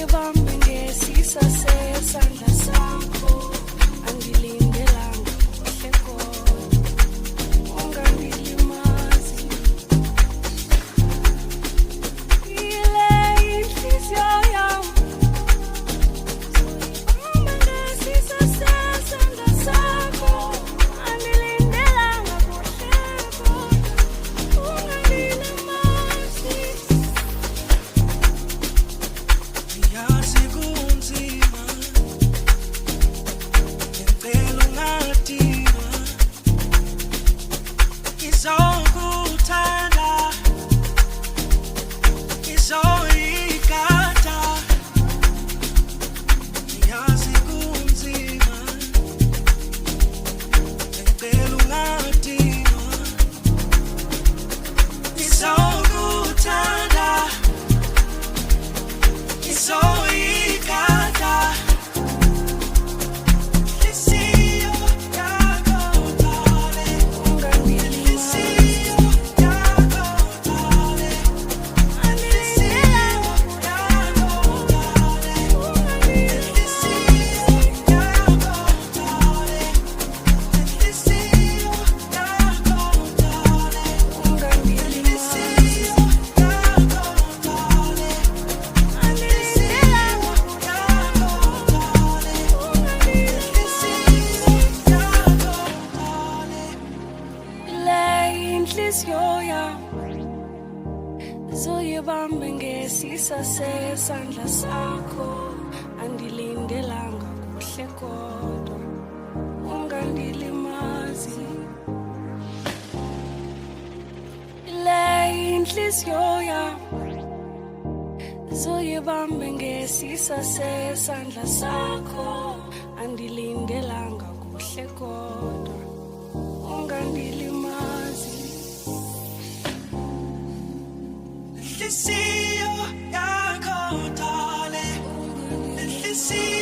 Zuyibambe ngesisa sesandla sakho, Andilindelanga kuhle kodwa, Ungandilimazi. Yile intliziyo yam, Zuyibambe ngesisa sesandla sakho, Andilindelanga kuhle kodwa, Ungandilimazi. Ngiyazi kundzima, ngicela ungadinwa, ngizokuthanda, ngizoyigada. Ngiyazi kundzima, ngicela ungadinwa, ngizokuthanda, ngizoyigada. Inhliziyo yakho dali, inhliziyo yakho dali, inhliziyo yakho dali, inhliziyo yakho dali, inhliziyo yakho dali, inhliziyo yakho dali. Yile intliziyo yam, Zuyibambe ngesisa sesandla sakho, Andilindelanga kuhle kodwa, Ungandilimazi. Yile intliziyo yam, Zuyibambe ngesisa sesandla sakho, Andilindelanga kuhle kodwa, Ungandilimazi. Inhliziyo yakho dali, inhliziyo